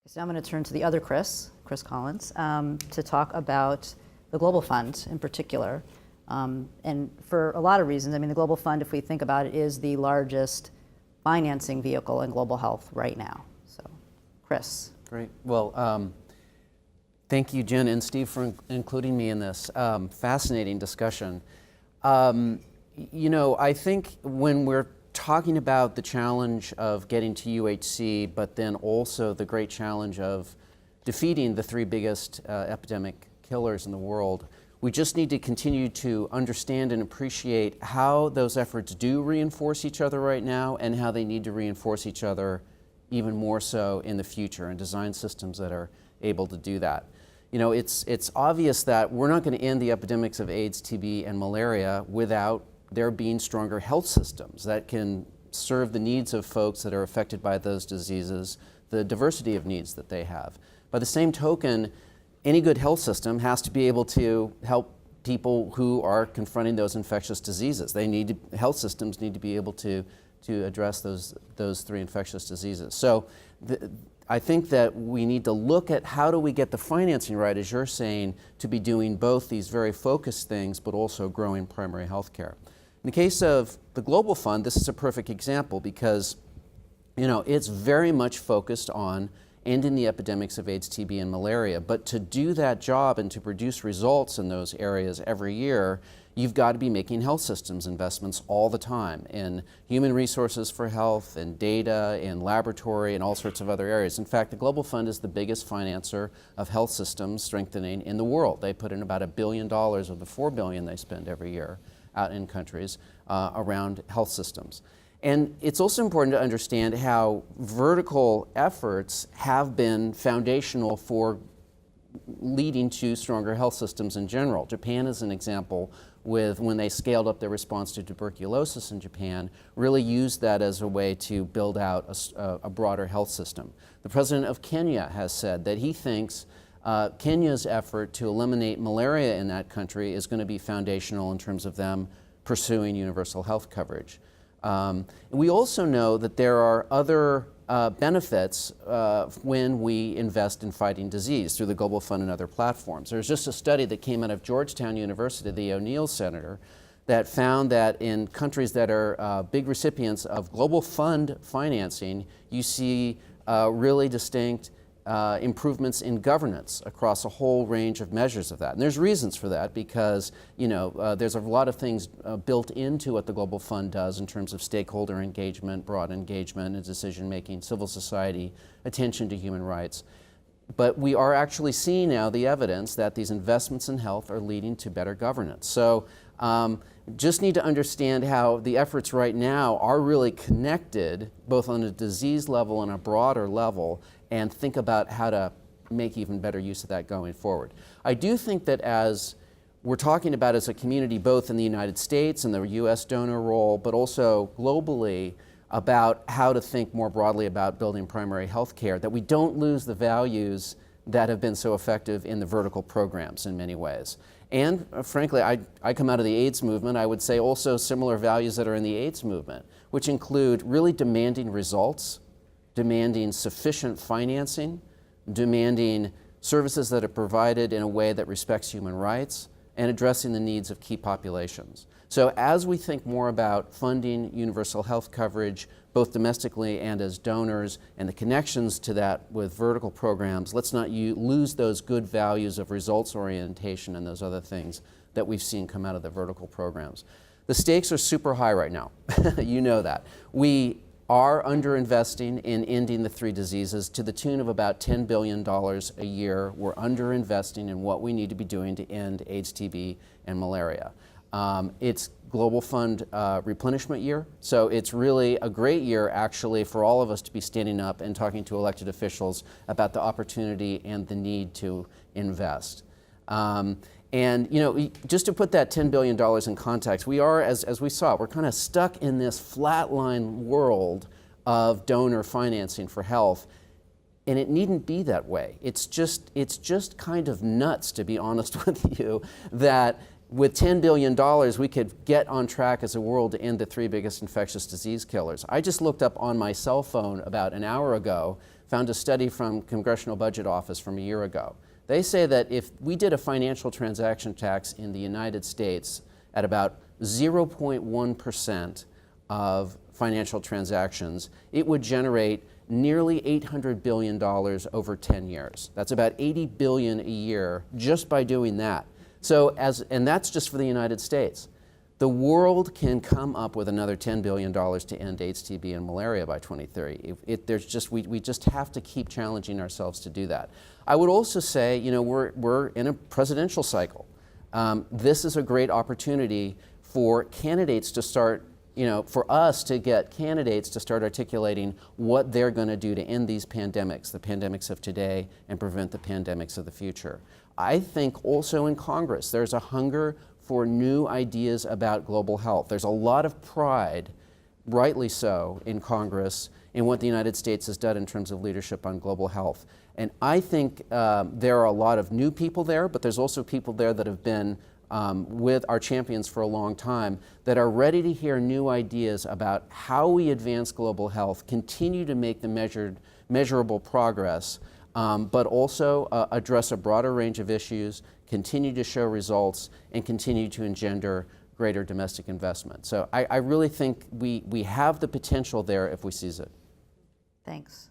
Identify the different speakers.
Speaker 1: So I'm going to turn to the other Chris Collins, to talk about the Global Fund in particular. And for a lot of reasons, I mean, the Global Fund, if we think about it, is the largest financing vehicle in global health right now. So, Chris.
Speaker 2: Great. Well, thank you, Jen and Steve, for including me in this fascinating discussion. You know, I think when we're talking about the challenge of getting to UHC, but then also the great challenge of defeating the three biggest epidemic killers in the world, we just need to continue to understand and appreciate how those efforts do reinforce each other right now and how they need to reinforce each other even more so in the future, and design systems that are able to do that. You know, it's obvious that we're not going to end the epidemics of AIDS, TB, and malaria without there being stronger health systems that can serve the needs of folks that are affected by those diseases, the diversity of needs that they have. By the same token, any good health system has to be able to help people who are confronting those infectious diseases. Health systems need to be able to address those three infectious diseases. So I think that we need to look at how do we get the financing right, as you're saying, to be doing both these very focused things, but also growing primary health care. In the case of the Global Fund, this is a perfect example because, you know, it's very much focused on ending the epidemics of AIDS, TB, and malaria. But to do that job and to produce results in those areas every year, you've got to be making health systems investments all the time in human resources for health, in data, in laboratory, and all sorts of other areas. In fact, the Global Fund is the biggest financer of health systems strengthening in the world. They put in about $1 billion of the $4 billion they spend every year out in countries around health systems. And it's also important to understand how vertical efforts have been foundational for leading to stronger health systems in general. Japan is an example with when they scaled up their response to tuberculosis in Japan, really used that as a way to build out a broader health system. The president of Kenya has said that he thinks Kenya's effort to eliminate malaria in that country is going to be foundational in terms of them pursuing universal health coverage. We also know that there are other benefits when we invest in fighting disease through the Global Fund and other platforms. There's just a study that came out of Georgetown University, the O'Neill Center, that found that in countries that are big recipients of Global Fund financing, you see really distinct improvements in governance across a whole range of measures of that. And there's reasons for that because, you know, there's a lot of things built into what the Global Fund does in terms of stakeholder engagement, broad engagement and decision-making, civil society, attention to human rights. But we are actually seeing now the evidence that these investments in health are leading to better governance. So just need to understand how the efforts right now are really connected, both on a disease level and a broader level, and think about how to make even better use of that going forward. I do think that as we're talking about as a community, both in the United States and the US donor role, but also globally, about how to think more broadly about building primary health care, that we don't lose the values that have been so effective in the vertical programs in many ways. And frankly, I come out of the AIDS movement, I would say also similar values that are in the AIDS movement, which include really demanding results, demanding sufficient financing, demanding services that are provided in a way that respects human rights, and addressing the needs of key populations. So as we think more about funding universal health coverage, both domestically and as donors, and the connections to that with vertical programs, let's not lose those good values of results orientation and those other things that we've seen come out of the vertical programs. The stakes are super high right now. You know that. We are underinvesting in ending the three diseases to the tune of about $10 billion a year. We're underinvesting in what we need to be doing to end AIDS, TB, and malaria. It's Global Fund replenishment year, so it's really a great year actually for all of us to be standing up and talking to elected officials about the opportunity and the need to invest. And you know, just to put that $10 billion in context, we are, as we saw, we're kind of stuck in this flatline world of donor financing for health, and it needn't be that way. It's just kind of nuts, to be honest with you, that with $10 billion, we could get on track as a world to end the 3 biggest infectious disease killers. I just looked up on my cell phone about an hour ago, found a study from Congressional Budget Office from a year ago. They say that if we did a financial transaction tax in the United States at about 0.1% of financial transactions, it would generate nearly $800 billion over 10 years. That's about $80 billion a year just by doing that. So and that's just for the United States. The world can come up with another $10 billion to end AIDS, TB, and malaria by 2030. We just have to keep challenging ourselves to do that. I would also say, you know, we're in a presidential cycle. This is a great opportunity for candidates to start, you know, for us to get candidates to start articulating what they're going to do to end these pandemics, the pandemics of today, and prevent the pandemics of the future. I think also in Congress, there's a hunger for new ideas about global health. There's a lot of pride, rightly so, in Congress in what the United States has done in terms of leadership on global health. And I think there are a lot of new people there, but there's also people there that have been with our champions for a long time that are ready to hear new ideas about how we advance global health, continue to make the measurable progress, but also address a broader range of issues, continue to show results, and continue to engender greater domestic investment. So I really think we have the potential there if we seize it.
Speaker 1: Thanks.